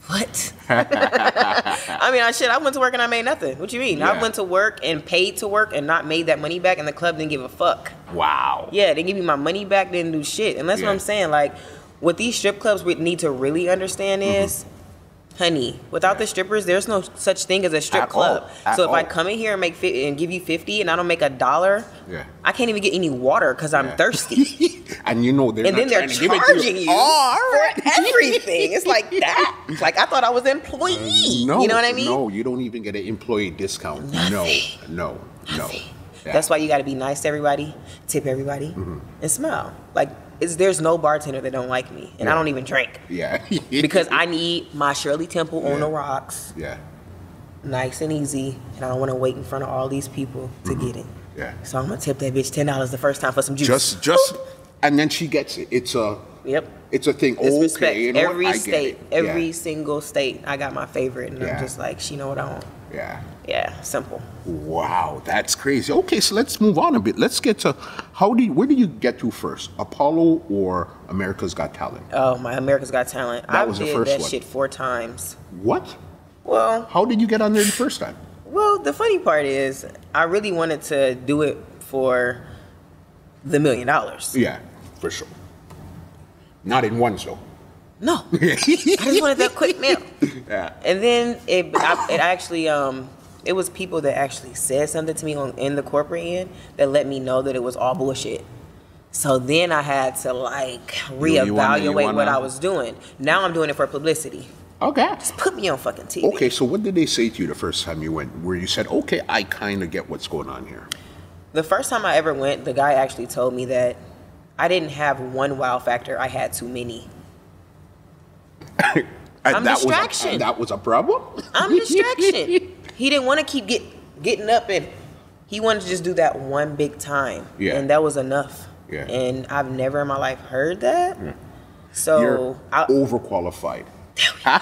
What? I mean, I went to work and I made nothing. What you mean? Yeah. I went to work and paid to work and not made that money back, and the club didn't give a fuck. Wow. Yeah, they give me my money back, didn't do shit. And that's what I'm saying. Like, what these strip clubs need to really understand is, honey, without the strippers, there's no such thing as a strip club. So if I come in here and and give you 50 and I don't make $1, I can't even get any water because I'm thirsty. And you know they're and then they're charging you for everything. It's like that. Like, I thought I was an employee. No, you know what I mean? No, you don't even get an employee discount. Nothing. No. Yeah. That's why you got to be nice to everybody, tip everybody, and smile. Like, there's no bartender that don't like me, and I don't even drink. Yeah. Because I need my Shirley Temple on the rocks. Yeah. Nice and easy, and I don't want to wait in front of all these people to get it. Yeah. So I'm gonna tip that bitch $10 the first time for some juice. Just, and then she gets it. It's a thing. It's okay, respect. you know Every what? I state, get it. every single state, I got my favorite, and I'm just like, she know what I want. Yeah. Yeah, simple. Wow, that's crazy. Okay, so let's move on a bit. Let's get to where did you get to first? Apollo or America's Got Talent? Oh, my America's Got Talent. That was the first that one. shit 4 times. What? Well, how did you get on there the first time? Well, the funny part is, I really wanted to do it for the $1 million. Yeah, for sure. Not in one show. No, I just wanted that quick meal. Yeah. And then it actually it was people that actually said something to me in the corporate end that let me know that it was all bullshit. So then I had to like reevaluate what I was doing. Now I'm doing it for publicity. Okay. Just put me on fucking TV. Okay, so what did they say to you the first time you went, where you said, okay, I kind of get what's going on here? The first time I ever went, the guy actually told me that I didn't have one wow factor, I had too many. I'm distraction. That was a problem? I'm distraction. He didn't want to keep getting up, and he wanted to just do that one big time. Yeah. And that was enough. Yeah. And I've never in my life heard that. Yeah. So you're overqualified. And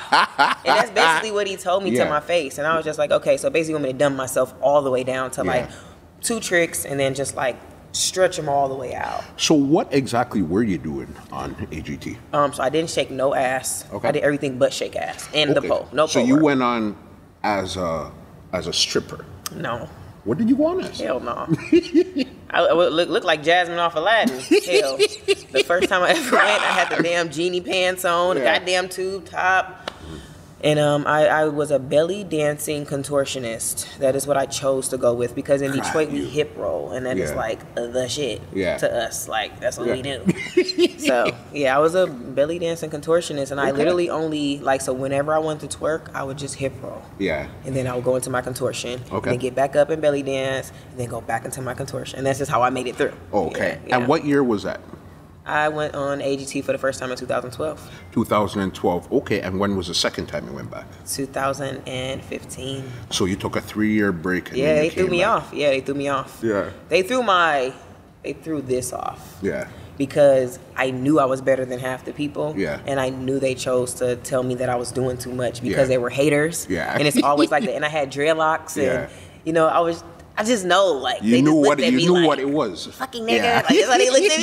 that's basically what he told me to my face. And I was just like, okay, so basically I'm going to dumb myself all the way down to like 2 tricks and then just like stretch them all the way out. So what exactly were you doing on AGT? So I didn't shake no ass. Okay. I did everything but shake ass. And the pole. No pole. So you went on as a stripper? No. What did you go on as? Hell no. I would look like Jasmine off Aladdin. Hell. The first time I ever went, I had the damn genie pants on, the goddamn tube top. And I was a belly dancing contortionist. That is what I chose to go with because in Detroit we hip roll, and that is like the shit to us. Like that's what we do. So I was a belly dancing contortionist, and I literally only so whenever I wanted to twerk, I would just hip roll. Yeah. And then I would go into my contortion. Okay. And then get back up and belly dance, and then go back into my contortion, and that's just how I made it through. Okay. Yeah. And what year was that? I went on AGT for the first time in 2012. 2012. Okay, and when was the second time you went back? 2015. So you took a 3-year break. And they threw me off. Yeah, they threw me off. Yeah. They threw this off. Yeah. Because I knew I was better than half the people. Yeah. And I knew they chose to tell me that I was doing too much because they were haters. Yeah. And it's always like that. And I had dreadlocks and, I just know, like, you knew what it was. Fucking nigga. Yeah. Like, that's how they looked at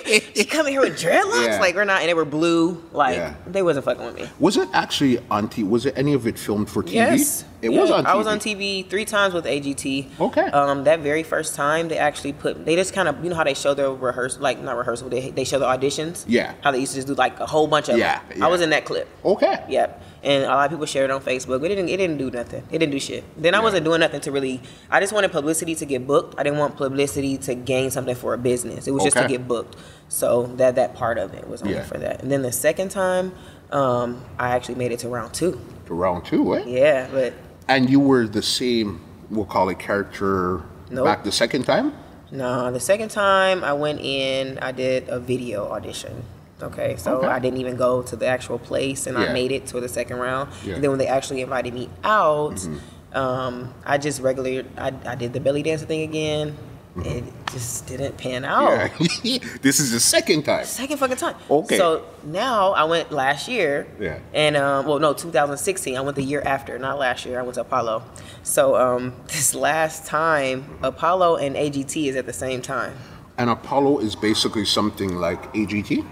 me. She come in here with dreadlocks? Yeah. Like, we're not, and they were blue. Like, they wasn't fucking with me. Was it actually on TV? Was it any of it filmed for TV? Yes. It was on TV. I was on TV 3 times with AGT. Okay. That very first time, they actually they just kind of, how they show their rehearsal, like, not rehearsal, they show the auditions? Yeah. How they used to just do, like, a whole bunch of them. I was in that clip. Okay. Yep. And a lot of people shared it on Facebook, but it didn't do nothing. It didn't do shit. Then I wasn't doing nothing to really. I just wanted publicity to get booked. I didn't want publicity to gain something for a business. It was just to get booked. So that part of it was only for that. And then the second time, I actually made it to round 2. To round 2, eh? Yeah, but. And you were the same, we'll call it character. Nope. Back the second time? No, the second time I went in, I did a video audition. Okay, so I didn't even go to the actual place, and I made it to the second round. Yeah. And then when they actually invited me out, I just I did the belly dancing thing again. It just didn't pan out. Yeah. This is the second time. Second fucking time. Okay. So now I went last year. Yeah. And 2016. I went the year after, not last year. I went to Apollo. So this last time, Apollo and AGT is at the same time. And Apollo is basically something like AGT?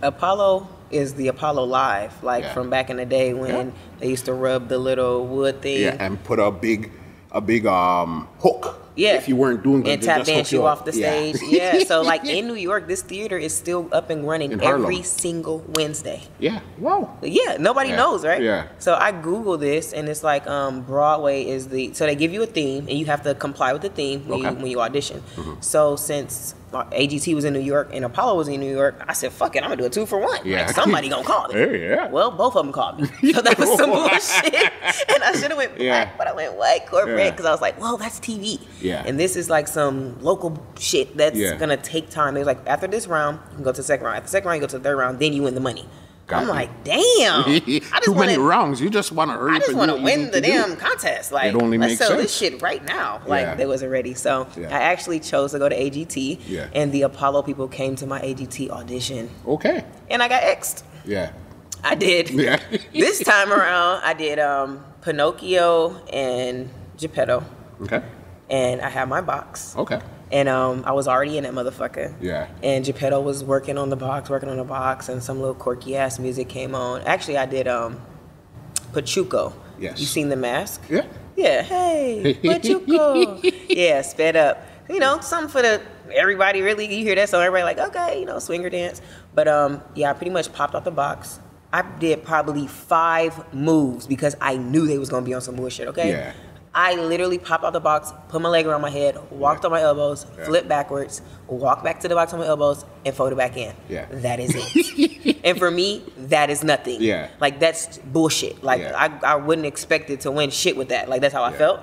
Apollo is the Apollo Live, like from back in the day when they used to rub the little wood thing. Yeah, and put a big hook. Yeah. If you weren't doing good, and tap dance you off the stage. Yeah. So like in New York, this theater is still up and running every single Wednesday. Yeah. Wow. Yeah. Nobody knows, right? Yeah. So I Googled this and it's like Broadway is so they give you a theme and you have to comply with the theme when you audition. Mm-hmm. So since AGT was in New York and Apollo was in New York, I said, fuck it, I'm gonna do a 2 for 1. Yeah. Like, somebody gonna call me. Yeah. Well, both of them called me. So that was some bullshit. And I should have went black, but I went white corporate because I was like, well, that's TV. Yeah. And this is like some local shit that's gonna take time. It was like, after this round, you can go to the second round. After the second round, you go to the third round, then you win the money. I'm like, damn. Too many rounds. You just want to hurry up. I just want to win the damn contest. Like, it only let's makes sell sense. this shit right now. Like, they wasn't ready. So I actually chose to go to AGT, and the Apollo people came to my AGT audition. Okay. And I got X'd. Yeah. I did. Yeah. This time around, I did Pinocchio and Geppetto. Okay. And I had my box. Okay. And I was already in that motherfucker. Yeah. And Geppetto was working on the box, and some little quirky ass music came on. Actually, I did Pachuco. Yes. You seen The Mask? Yeah. Yeah. Hey, Pachuco. Yeah, sped up. You know, something for everybody really. You hear that song, everybody like, okay, you know, swinger dance. But I pretty much popped out the box. I did probably 5 moves because I knew they was gonna be on some bullshit. Okay. Yeah. I literally popped out the box, put my leg around my head, walked on my elbows, flipped backwards, walked back to the box on my elbows, and folded back in. Yeah. That is it. And for me, that is nothing. Yeah. Like, that's bullshit. Like, I wouldn't expect it to win shit with that. Like, that's how I felt.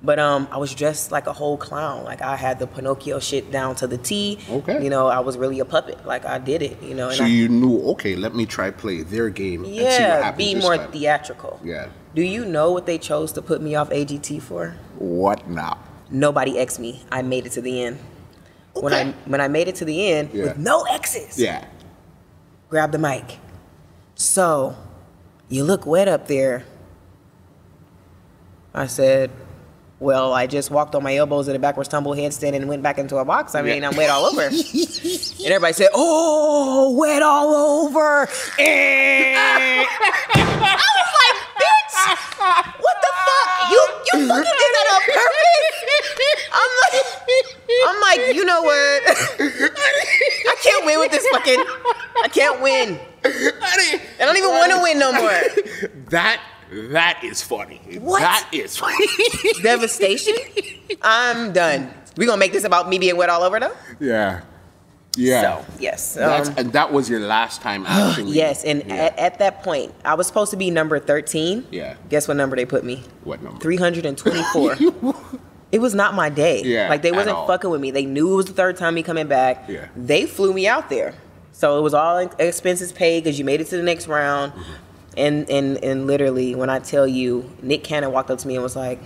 But I was dressed like a whole clown. Like, I had the Pinocchio shit down to the T. Okay. You know, I was really a puppet. Like, I did it, you know. And so you knew, okay, let me try play their game and see what happens be more theatrical. Yeah. Do you know what they chose to put me off AGT for? What now? Nobody X'd me. I made it to the end. Okay. When I made it to the end with no X's. Yeah. Grab the mic. So, you look wet up there. I said, well, I just walked on my elbows in a backwards tumble headstand and went back into a box. I mean, I'm wet all over. And everybody said, oh, wet all over. I was like, bitch, what the fuck? You fucking did that on purpose? I'm like, you know what? I can't win with this fucking, I can't win. I don't even want to win no more. That is funny. What? That is funny. Devastation? I'm done. We gonna make this about me being wet all over though? Yeah. Yeah. So, yes. And that was your last time actually. Yes, and at that point, I was supposed to be number 13. Yeah. Guess what number they put me? What number? 324. It was not my day. Yeah. Like, they wasn't fucking with me. They knew it was the third time me coming back. Yeah. They flew me out there. So it was all expenses paid because you made it to the next round. Mm-hmm. And literally, when I tell you, Nick Cannon walked up to me and was like,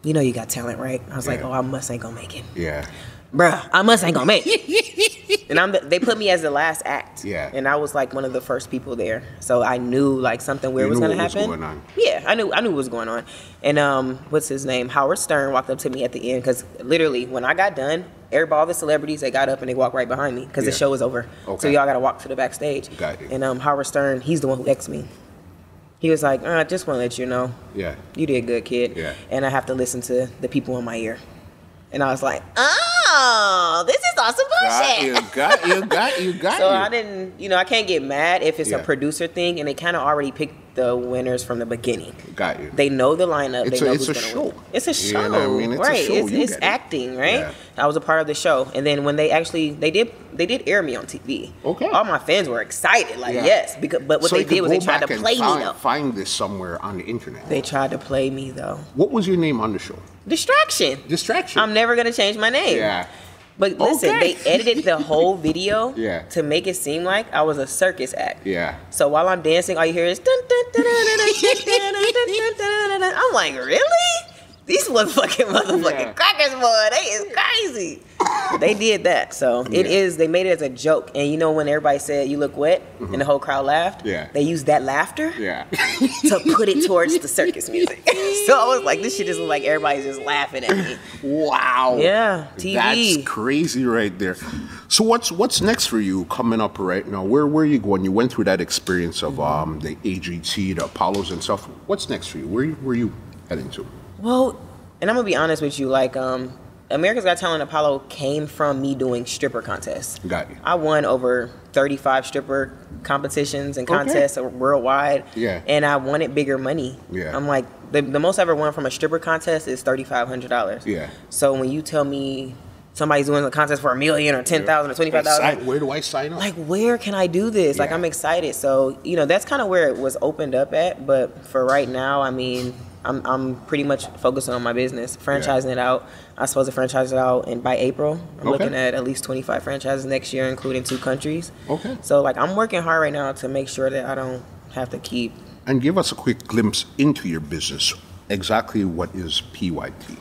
you know you got talent, right? I was like, oh, I must ain't gonna make it. Yeah. Bruh, I must ain't gonna make it. And they put me as the last act. Yeah. And I was like one of the first people there. So I knew like something weird was gonna happen. Going on. Yeah, I knew what was going on. And what's his name? Howard Stern walked up to me at the end because literally when I got done, all the celebrities, they got up and they walked right behind me because the show was over. Okay. So y'all gotta walk to the backstage. Got you. And Howard Stern, he's the one who X'd me. He was like, I just want to let you know. Yeah. You did good, kid. Yeah. And I have to listen to the people in my ear. And I was like, oh, this is awesome bullshit. You got So I didn't, I can't get mad if it's a producer thing and they kind of already picked the winners from the beginning. Got you. They know the lineup. They know who's going to win. It's a show. You know what I mean? It's a show. It's acting, right? Yeah. I was a part of the show. And then when they did air me on TV. Okay. All my fans were excited, like, yes. But what they did was they tried to play me, though. Find this somewhere on the internet. They tried to play me, though. What was your name on the show? Distraction. I'm never going to change my name. Yeah. But listen, they edited the whole video to make it seem like I was a circus act. Yeah. So while I'm dancing, all you hear is dun, dun, dun, dun, dun, dun, dun, dun, dun, dun, dun. I'm like, really? These motherfucking crackers, boy, they is crazy. They did that, so it is. They made it as a joke, and you know when everybody said "you look wet" and the whole crowd laughed. Yeah, they used that laughter. To put it towards the circus music. So I was like, this shit just look like everybody's just laughing at me. Wow. Yeah, TV. That's crazy right there. So what's next for you coming up right now? Where are you going? You went through that experience of the AGT, the Apollos and stuff. What's next for you? Where are you heading to? Well, and I'm gonna be honest with you, like America's Got Talent Apollo came from me doing stripper contests. Got you. I won over 35 stripper competitions and contests worldwide. Yeah. And I wanted bigger money. Yeah. I'm like, the most I ever won from a stripper contest is $3,500. Yeah. So when you tell me somebody's doing a contest for $1 million or 10,000 or 25,000, where do I sign up? Like, where can I do this? Like, I'm excited. So, you know, that's kind of where it was opened up at. But for right now, I mean, I'm pretty much focusing on my business, franchising it out. I'm supposed to franchise it out by April. I'm looking at least 25 franchises next year, including 2 countries. Okay. So, like, I'm working hard right now to make sure that I don't have to keep. And give us a quick glimpse into your business. Exactly what is PYT?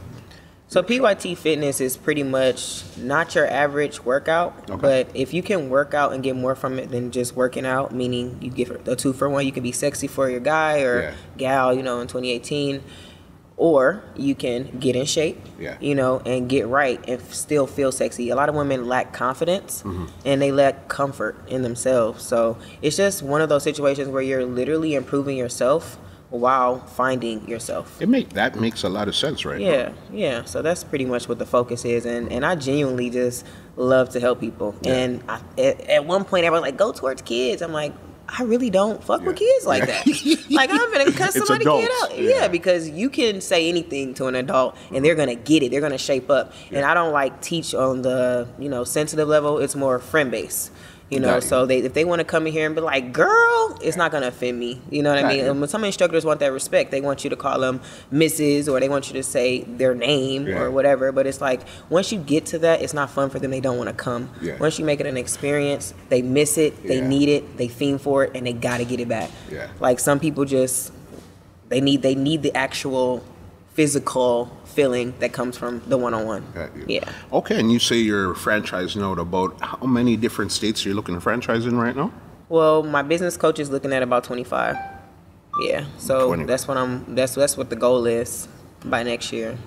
So PYT Fitness is pretty much not your average workout, but if you can work out and get more from it than just working out, meaning you get a 2-for-1, you can be sexy for your guy or gal, you know, in 2018, or you can get in shape, you know, and get right and still feel sexy. A lot of women lack confidence and they lack comfort in themselves. So it's just one of those situations where you're literally improving yourself while finding yourself. That makes a lot of sense, right? Yeah. So that's pretty much what the focus is, and I genuinely just love to help people. And at one point, everyone's like, "Go towards kids." I'm like, I really don't fuck with kids like that. Like, I'm gonna cut somebody's kid out. Yeah, because you can say anything to an adult and they're gonna get it. They're gonna shape up. And I don't like teach on the, you know, sensitive level. It's more friend based. You know, so if they want to come in here and be like, girl, it's not going to offend me. You know what I mean? And some instructors want that respect. They want you to call them Mrs. or they want you to say their name or whatever. But it's like, once you get to that, it's not fun for them. They don't want to come. Once you make it an experience, they miss it, they need it, they fiend for it, and they got to get it back. Like, some people just, they need the actual physical feeling that comes from the one-on-one. Okay, and you say your franchise note, about how many different states you're looking to franchise in right now? Well, my business coach is looking at about 25. Yeah, so 20. That's what the goal is by next year.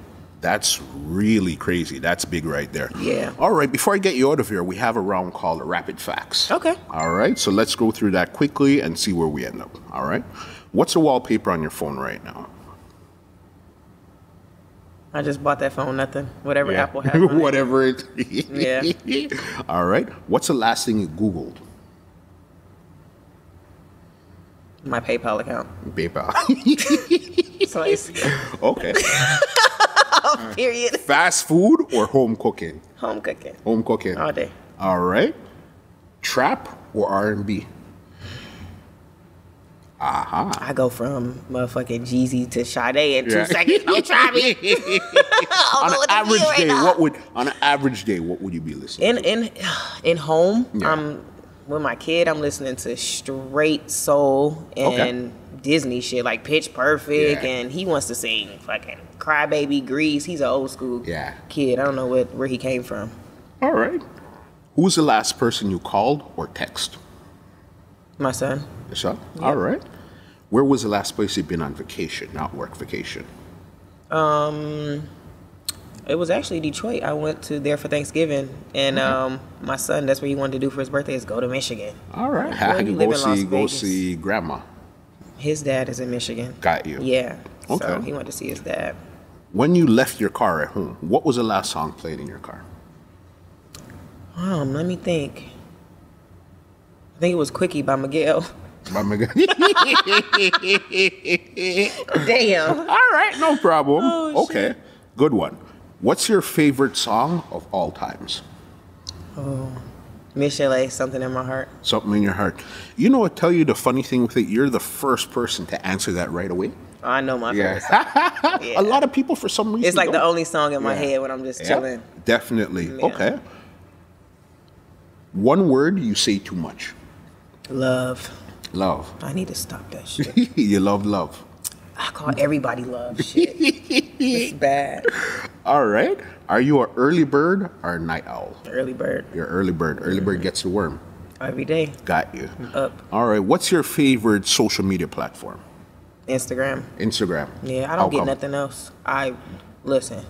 That's really crazy. That's big right there. Yeah. All right, before I get you out of here, we have a round called Rapid Fax. Okay. All right, so let's go through that quickly and see where we end up. All right. What's the wallpaper on your phone right now? I just bought that phone, nothing. Whatever Apple has on Whatever it is. All right. What's the last thing you Googled? My PayPal account. PayPal. Okay. Period. Fast food or home cooking? Home cooking. Home cooking. All day. All right. Trap or R&B? I go from motherfucking Jeezy to Sade in 2 seconds. Don't try me. On an average day, what would you be listening to? In home, with my kid, I'm listening to straight soul and Disney shit, like Pitch Perfect, and he wants to sing fucking Crybaby, Grease. He's an old school kid. I don't know where he came from. All right. Who's the last person you called or text? My son. Your son? Yep. All right. Where was the last place you've been on vacation, not work vacation? It was actually Detroit. I went to there for Thanksgiving, and my son, that's what he wanted to do for his birthday, is go to Michigan. All right. Go see grandma. His dad is in Michigan. Got you. Yeah. Okay. So he wanted to see his dad. When you left your car at home, what was the last song played in your car? Let me think. I think it was Quickie by Miguel. By Miguel. Damn. All right, no problem. Oh, okay, shit. Good one. What's your favorite song of all times? Michelle, Something in My Heart. Something in Your Heart. You know what, tell you the funny thing with it, you're the first person to answer that right away. I know my favorite song. A lot of people, for some reason, it's like the only song in my head when I'm just chilling. Definitely. Yeah. Okay. One word you say too much. Love. Love. I need to stop that shit. You love love. I call everybody love shit. It's bad. All right. Are you an early bird or a night owl? Early bird. You're early bird. Early bird gets the worm. Every day. Got you. I'm up. All right. What's your favorite social media platform? Instagram. Instagram. Yeah, I don't get nothing else. Listen.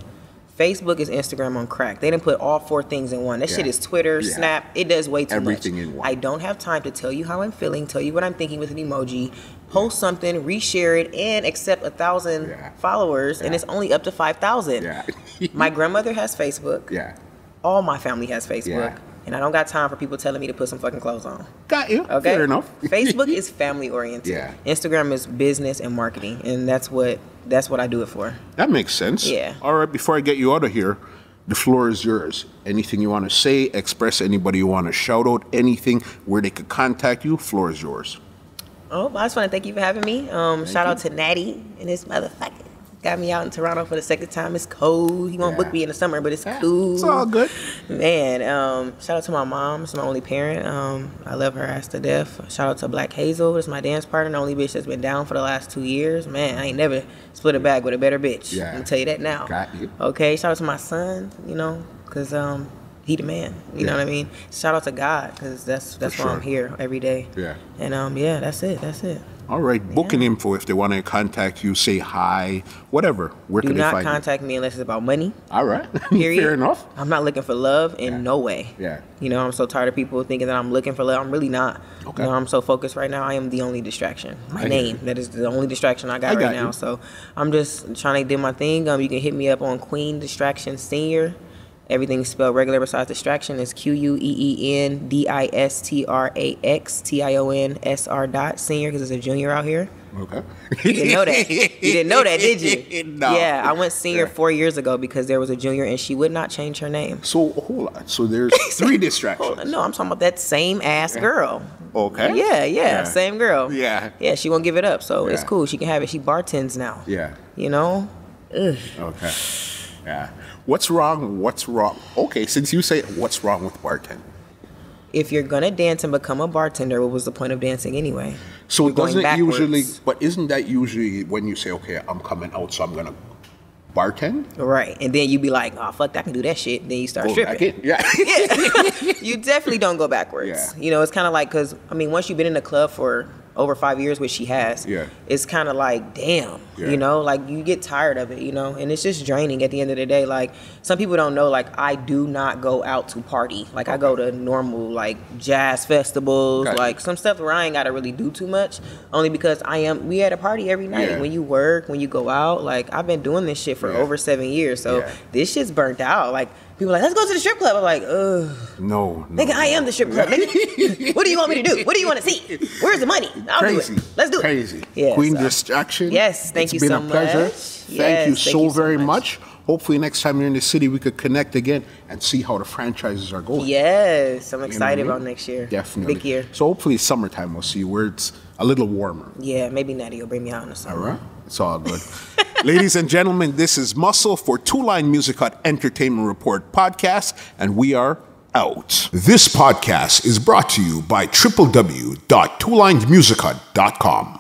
Facebook is Instagram on crack. They didn't put all 4 things in one. That shit is Twitter, Snap. It does way too Everything much. in one. I don't have time to tell you how I'm feeling, tell you what I'm thinking with an emoji, post something, reshare it, and accept 1,000 followers, and it's only up to 5,000. Yeah. My grandmother has Facebook. Yeah. All my family has Facebook. Yeah. And I don't got time for people telling me to put some fucking clothes on. Got you. Okay? Fair enough. Facebook is family oriented. Yeah. Instagram is business and marketing, and that's what I do it for. That makes sense. Yeah. All right. Before I get you out of here, the floor is yours. Anything you want to say, express, anybody you want to shout out, anything where they could contact you, floor is yours. Oh, I just want to thank you for having me. Shout out to Natty and this motherfucker. Got me out in Toronto for the second time. It's cold. He won't book me in the summer, but it's cool. It's all good. Man, shout out to my mom. She's my only parent. I love her ass to death. Shout out to Black Hazel. That's my dance partner. The only bitch that's been down for the last 2 years. Man, I ain't never split a bag with a better bitch. Yeah. I'm going to tell you that now. Got you. Okay, shout out to my son, because he the man. You know what I mean? Shout out to God, because that's why I'm here every day. Yeah. And that's it. All right, booking info if they want to contact you, say hi, whatever. Where can they find you? Do not contact me unless it's about money. All right, Period. Fair enough. I'm not looking for love in no way. Yeah. I'm so tired of people thinking that I'm looking for love. I'm really not. Okay. I'm so focused right now. I am the only distraction. My name. That is the only distraction I got right now. So I'm just trying to do my thing. You can hit me up on Queen Distraction Senior. Everything's spelled regular besides distraction. It's QUEENDISTRAXTIONSR. Senior, because it's a junior out here. Okay. You didn't know that. You didn't know that, did you? No. Yeah, I went senior 4 years ago because there was a junior and she would not change her name. So hold on. So there's 3 distractions. No, I'm talking about that same ass girl. Okay. Yeah, same girl. Yeah. Yeah, she won't give it up, so it's cool. She can have it. She bartends now. Yeah. Ugh. Okay. Yeah. What's wrong? Okay, since you say what's wrong with bartending? If you're gonna dance and become a bartender, what was the point of dancing anyway? So isn't that usually when you say, okay, I'm coming out, so I'm gonna bartend? Right, and then you be like, oh fuck, I can do that shit. Then you start stripping. Yeah. You definitely don't go backwards. Yeah. It's kind of like, because once you've been in the club for over 5 years, which she has, it's kind of like, damn, like you get tired of it, and it's just draining at the end of the day. Like, some people don't know, like, I do not go out to party. Like, I go to normal, like, jazz festivals, like some stuff where I ain't got to really do too much, only because we at a party every night. When you work, when you go out, like, I've been doing this shit for over 7 years, so this shit's burnt out. Like, people are like, let's go to the strip club. I'm like, ugh. No. Nigga, I am the strip club. Nigga, what do you want me to do? What do you want to see? Where's the money? I'll do it. Let's do it. Crazy. Yeah, Queen Distraction. Yes, thank you so much. It's been a pleasure. Thank you so very much. Hopefully next time you're in the city, we could connect again and see how the franchises are going. Yes, I'm excited about next year. Definitely. Big year. So hopefully summertime we'll see where it's a little warmer. Yeah, maybe Natty will bring me out in the summer. All right. It's all good. Ladies and gentlemen, this is Muscle for Two Line Music Hut Entertainment Report podcast, and we are out. This podcast is brought to you by www.twolinemusichut.com.